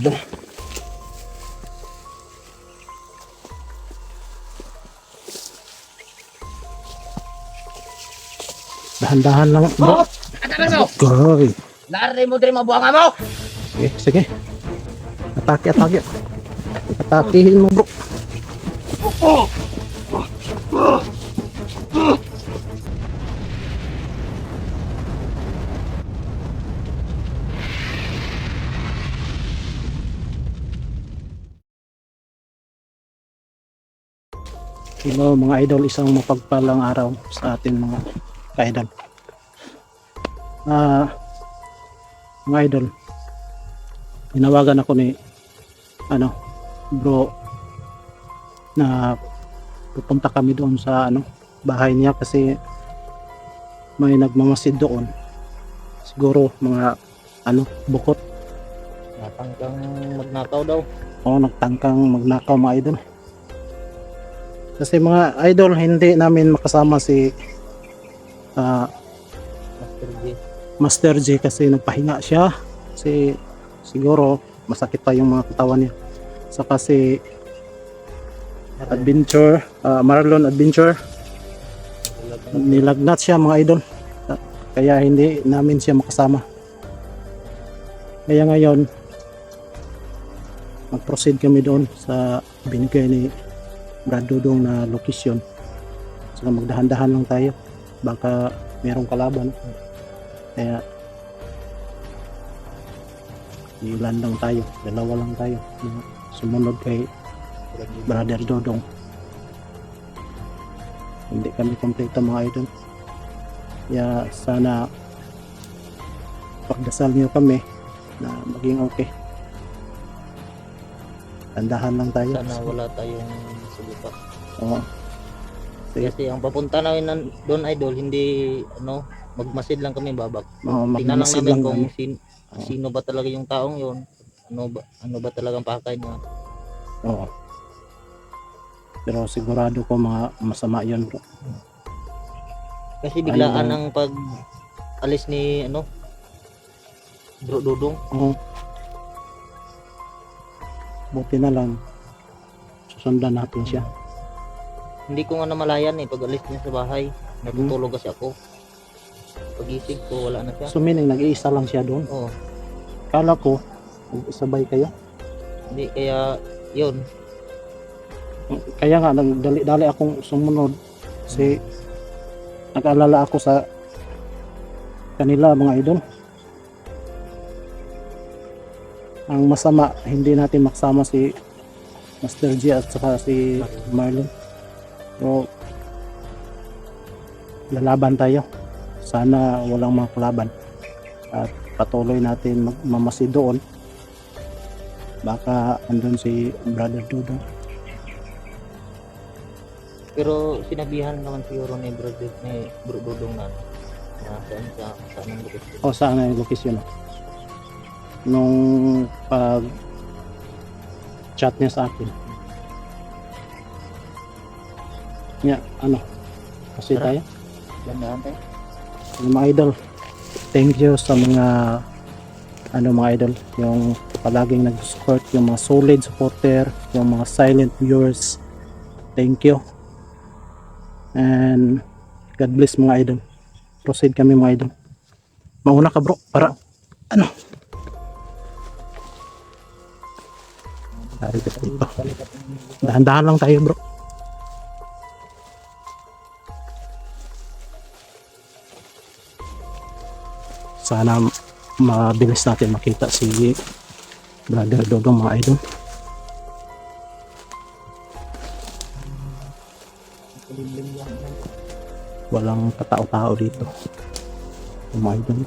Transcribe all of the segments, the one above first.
idol. Dahan-dahan lang bro. Goy. Lari mo din mabuanga mo. Sige, sige. Atake. Atakihin mo bro. Hello mga idol, isang mapagpalang araw sa atin mga ka-idol. Mga idol, tinawagan ako ni bro na pupunta kami doon sa bahay niya kasi may nagmamasid doon. Siguro mga bukot. Natangkang magnakaw daw. O nagtangkang magnakaw mga idol. Kasi mga idol, hindi namin makasama si Master G. Master J kasi nagpahinga siya. Kasi siguro masakit pa yung mga katawan niya. Saka si Adventure, Marlon Adventure, nilagnat siya mga idol. Kaya hindi namin siya makasama. Kaya ngayon, mag-proceed kami doon sa binigay ni Brad Dudong na location. So magdahan-dahan lang tayo. Baka merong kalaban. Kaya ilan lang tayo. Dalawa lang tayo. Sumunod kay Brother Dudong. Hindi kami kompleto mga idol. Kaya sana pagdasal niyo kami na maging okay. Tandahan lang tayo. Sana wala tayong subuka. Oo. Kasi ang papunta namin doon idol, hindi magmasid lang kami babak. Oo, Tingnan lang magmasid namin lang kung kami. sino ba talaga yung taong yon. Ano ba talagang pakay niya. Oo. Pero sigurado ko mga masama yun bro. Kasi biglaan Ano ba? ang pag alis ni Bro Dudong. Oo. Buti na lang susundan natin siya. Hindi ko nga namalayan pag alis niya sa bahay. Natutulog kasi ako. Pagising ko wala na siya. So meaning nag-iisa lang siya doon. Oo. Kala ko sabay kayo. Hindi kaya yun. Kaya nga nagdali-dali akong sumunod kasi nag-alala ako sa kanila mga idol. Ang masama, hindi natin makasama si Master G at saka si Marlon. So, lalaban tayo. Sana walang mga kalaban. At patuloy natin magmamasid doon. Baka andun si Brother Dudong. Pero sinabihan naman siguro ni Bro Dudong na saan ang location. O saan na yung location? Nung pag chat niya sa akin. Kasi Tara. tayo. Gandaan tayo. Mga idol, thank you sa mga mga idol, yung palaging nag-support, yung mga solid supporter, yung mga silent viewers. Thank you. And God bless mga idol. Proceed kami mga idol. Mauna ka bro, para dahan-dahan lang tayo bro. Sana mabilis natin makita si Brother Dudong mga idol. Walang katao-tao dito mga idol.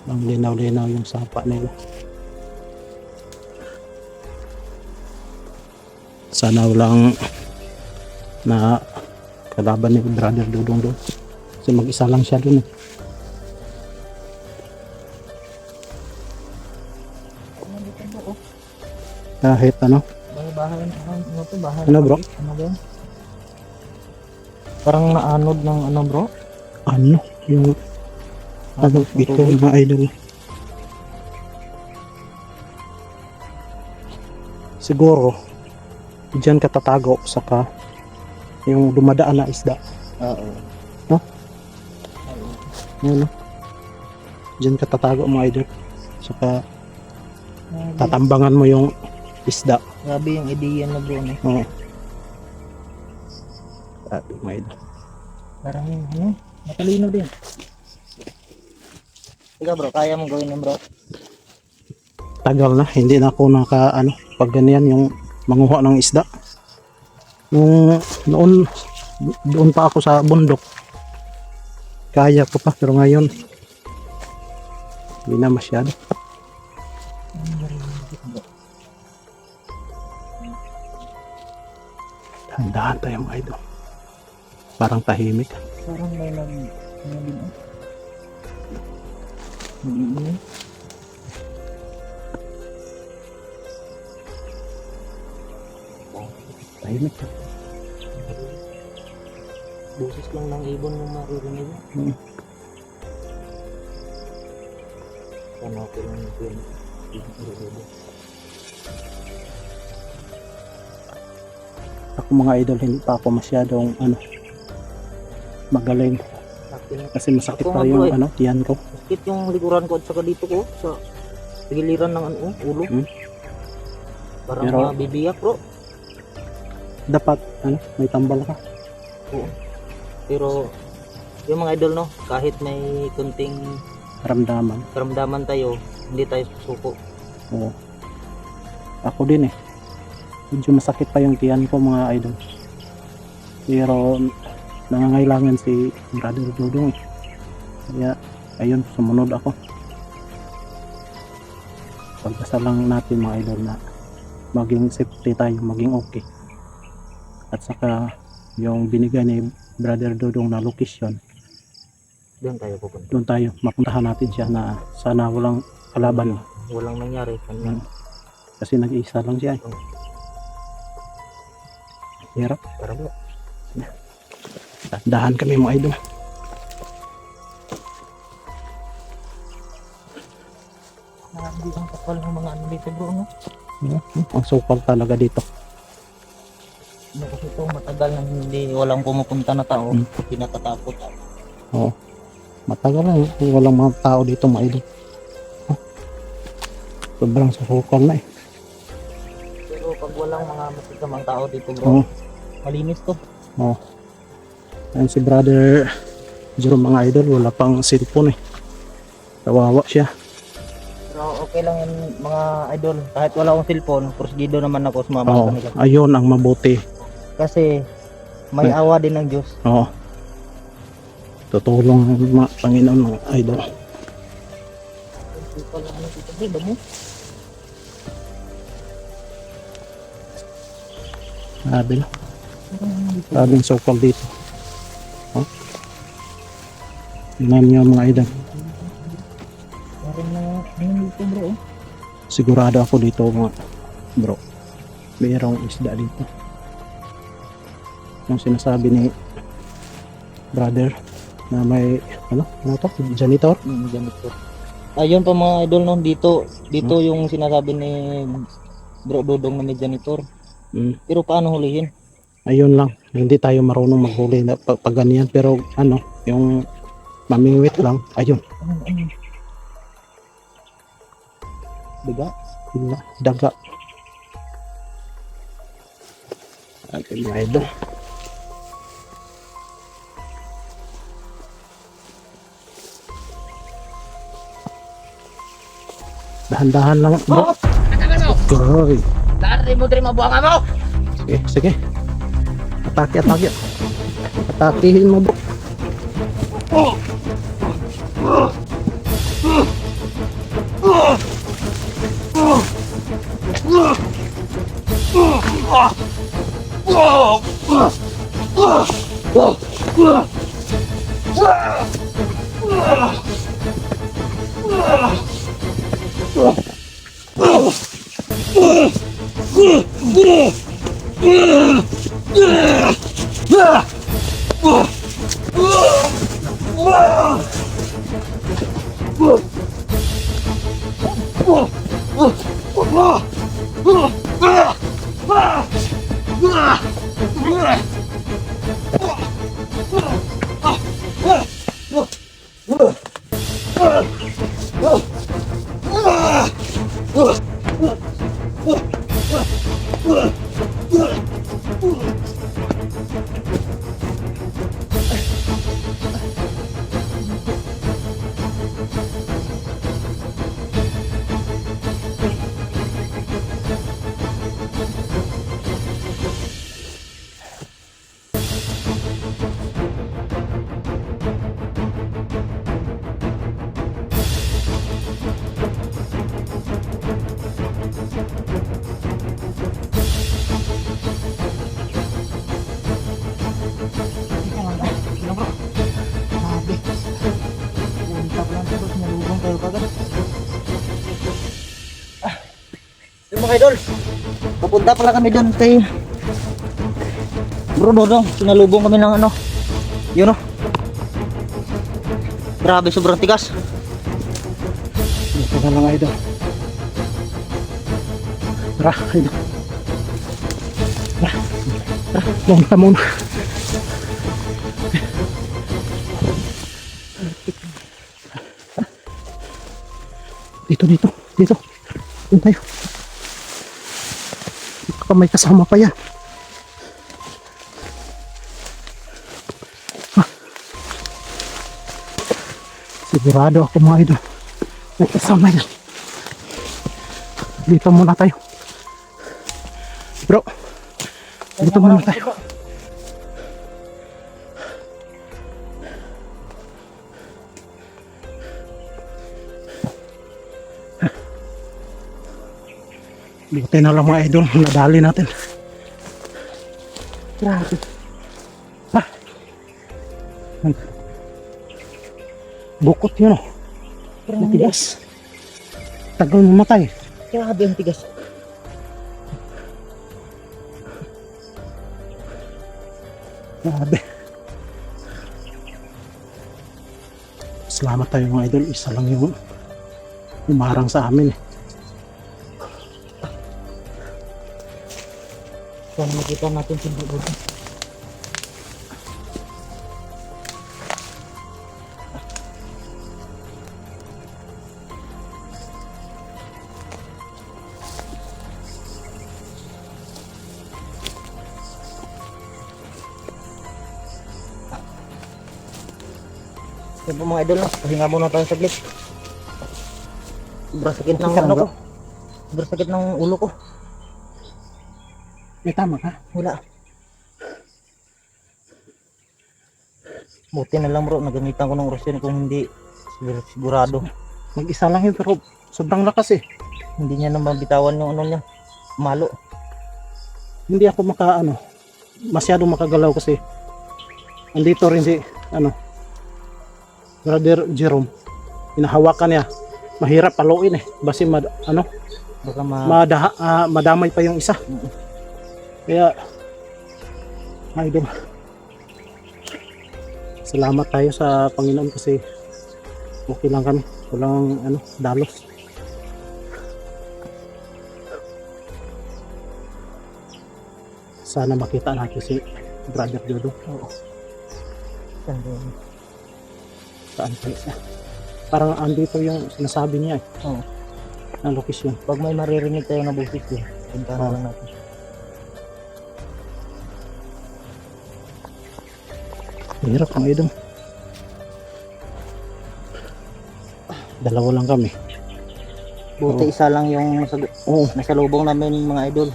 Ang linaw-linaw yung sapa nila. Sana walang na kalaban ni Brother Dudong doon. Kasi mag-isa lang siya doon. Kahit bahay, ano to, bahay. Ano, bro? Ano ba yun? Parang naanod ng ano bro? Ano? Yung ano ito mga idol. Siguro diyan ka tatago saka yung dumadaan na isda. Oo. No? Ano? Diyan ka tatago mga idol. Saka tatambangan mo yung isda. Grabe yung ideya na bro. No? Oo. Grabe mga idol. Parang ano, matalino din. Ikaw bro, kaya mong gawin yun bro? Tagal na, hindi na ako naka ano, pag ganyan yung manguha ng isda. Noon doon pa ako sa bundok. Kaya ko pa pero ngayon hindi na masyado. Dahan-dahan tayo mga idol. Parang tahimik. Parang may ano din oh. Nag-iingay. Tahimik. Boses lang ng ibon yung maririnig mo. Ano ko lang yun. Ako mga idol hindi pa ako masyadong ano magaling kasi masakit Ako pa nga, yung bro, ano tiyan ko. Sakit yung likuran ko at saka dito ko sa giliran ng ano, ulo. Parang Pero- mabibiyak bro. Dapat ano may tambal ka. Pero yung mga idol no, kahit may kunting Ramdaman. karamdaman tayo, hindi tayo susuko. Oo. Ako din eh. Medyo masakit pa yung tiyan ko mga idol. Pero nangangailangan si Brother Dudong eh. Kaya ayun, sumunod ako. Pagdasal lang natin mga idol na maging safety tayo, maging okay. At saka yung binigay ni Brother Dudong na location, Doon tayo pupunta. doon tayo, mapuntahan natin siya na sana walang kalaban. Walang nangyari. Kasi nag-iisa lang siya eh. Hirap. Para bro. Dahan kami mga idol. Hindi ang kapal ng mga ano dito bro no. Ang sukal talaga dito. Ano kasi ito matagal na hindi walang pumupunta na tao. Pinatatakot. Oo. Matagal na walang mga tao dito mga idol. Sobrang sukal na eh. Pero pag walang mga masisamang tao dito bro, Oo. malinis to. Oo. Ayun si Brother Jerome mga idol, wala pang cellphone eh. Kawawa siya. Pero okay lang yan mga idol. Kahit wala akong cellphone, porsigido naman ako sumama Oo. kami. Ayun ang mabuti. Kasi may awa din ng Diyos. Oo. Tutulong ang mga Panginoon mga idol. Ito lang ano dito bro, damo. Grabe na. Grabing sukal dito. Oh. Tingnan niyo mga idol. Parang na ano dito bro. Sigurado ako dito mga bro. Mayroong isda dito. Yung sinasabi ni brother na may ano to? Janitor? Ganito. Ayun pa mga idol no, dito yung sinasabi ni Bro Dodong na may janitor. Pero paano hulihin? Ayun lang. Hindi tayo marunong maghuli na pag ganyan pero ano, yung mamingwit lang. Ayun. Ano? Diba? Daga. Okay mga idol. Dahan-dahan lang bro. Goy. Dari mo dari mabuang mo. Sige, sige. Atake. Atakihin mo bro. Yung mga idol, pupunta pala kami doon kay Bro Dodong. Sinalubong kami ng ano, yun o. Grabe, sobrang tigas. Ito na lang idol. Tara idol. Tara, muna. Dito. Doon tayo. Baka may kasama pa yan. Sigurado ako mga idol. May kasama yan. Dito muna tayo. Bro. Dito muna tayo. Buti na lang mga idol, nadali natin. Grabe. Bukot yun o. Matigas. Tagal mamatay. Grabe ang tigas. Grabe. Salamat tayo mga idol. Isa lang yung umarang sa amin eh. Sana makita natin si Bro Dodong. Yan po mga idol, no? Pahinga muna tayo saglit. Sobrang sakit ng ano ko. Sobrang sakit ng ulo ko. May tama ka? Wala. Buti na lang bro, nagamitan ko ng orasyon kung hindi sigurado. Mag-isa lang yun pero sobrang lakas eh. Hindi niya naman bitawan yung ano niya. Malo. Hindi ako masyado makagalaw kasi andito rin si Brother Jerome. Hinahawakan niya. Mahirap paluin eh. Basi Baka madamay pa yung isa. Kaya idol, salamat tayo sa Panginoon kasi okay lang kami. Walang dalos. Sana makita natin si Brother Dodo. Oo. Saan pa siya? Parang andito yung sinasabi niya eh. Oo. Ang location. Pag may maririnig tayo na boses din, puntahan lang natin. Hirap ang idol. Dalawa lang kami. Buti isa lang yung nasa lubong namin mga idol.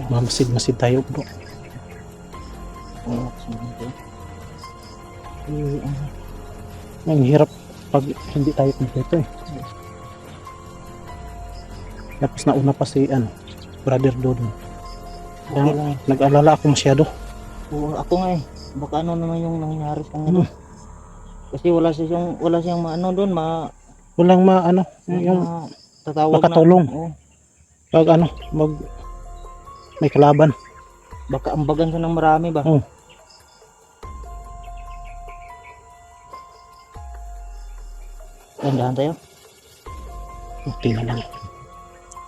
Mamasid-masid tayo bro. Ang hirap pag hindi tayo kompleto eh. Tapos nauna pa si Brother Dodo. Kaya nag-alala ako masyado. Oo, ako nga eh. Baka ano naman yung nangyari sa ano. Kasi wala siyang maano doon, Walang yung tatawag Makatulong. na. Oh, Pag ano, may kalaban. baka ambagan sa ng marami ba? Oh. Dandahan tayo. Okay na lang.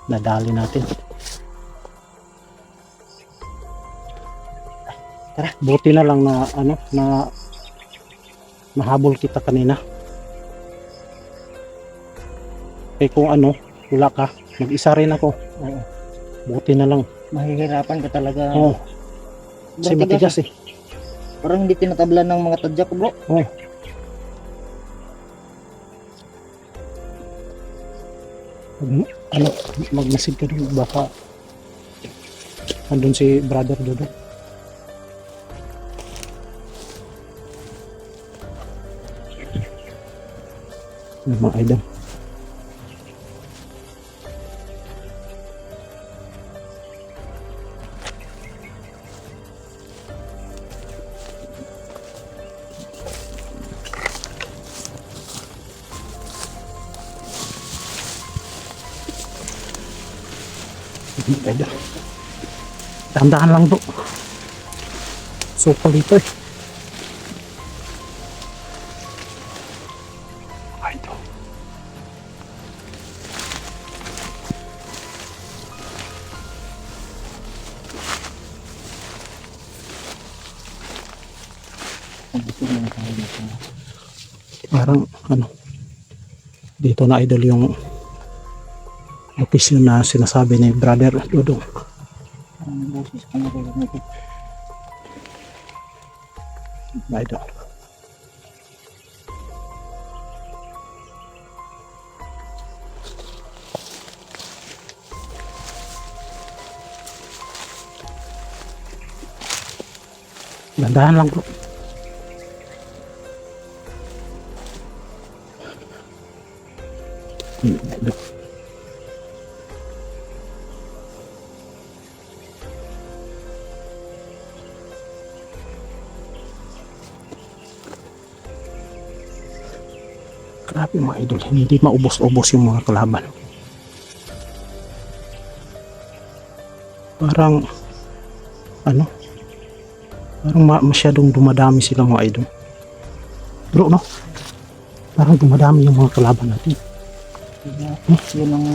Nadali natin. Tara, buti na lang na ano na nahabol kita kanina. Eh kung ano, wala ka, mag-isa rin ako. Oo. Buti na lang. Mahihirapan ka talaga. Oo. Kasi Bro, matigas eh. Parang hindi tinatablan ng mga tadyak, bro. Oo. Ano, mag-message ka doon, baka andun si brother doon. Mga idol. Idol. Dahan-dahan lang bro. Sukol dito eh. Idol. Parang ano, dito na idol yung location na sinasabi ni brother Dudong. Ang boses ko naririnig. Idol. Dandahan lang bro. Idol. Grabe mga idol, hindi maubos-ubos yung mga kalaban. Parang ano, parang masyadong dumadami sila mga idol. Bro, no? Parang dumadami yung mga kalaban natin. Yun ang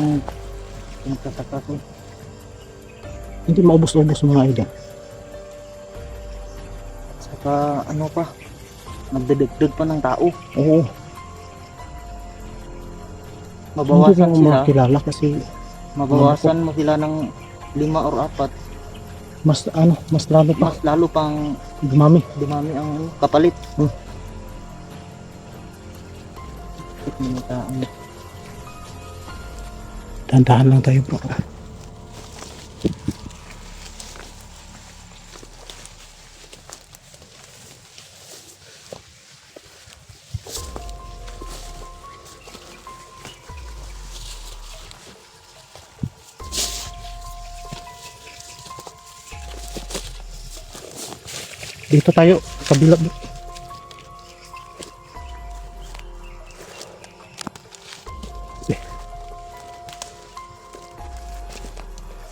pinagtataka ko. Hindi maubos-ubos yung mga idol. Saka ano pa, nagdadagdag pa ng tao. Oo, hindi Mabawasan ko sila. makilala kasi Mabawasan mo sila ng 5 or 4. mas ano, mas lalo pa Mas lalo pang dumami. dumami ang kapalit. Hmm. Dahan-dahan lang tayo bro. Dito tayo, kabila bro.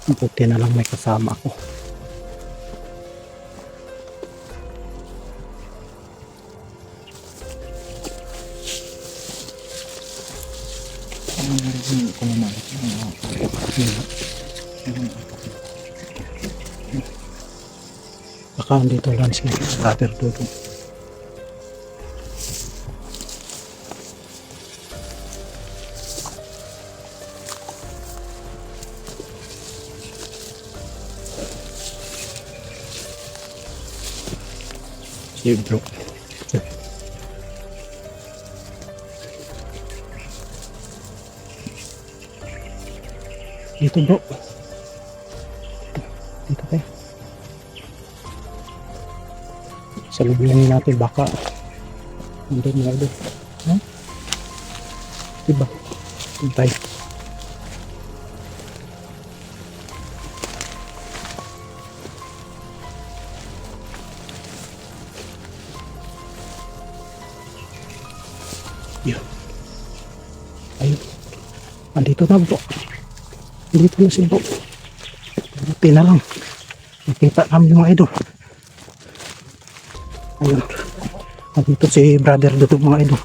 Buti na lang may kasama ako. Ang narinig ko naman. Baka andito lang si brother Dudong. Si bro. Dito bro. Dito tayo. Salubungin natin baka andun nga doon. Huh? Diba? Hintay. Yun. Ayun. Andito na bro. Andito na si bro. Buti na lang. Nakita namin yung mga idol. Ayun. Andito si brother Dudong mga idol.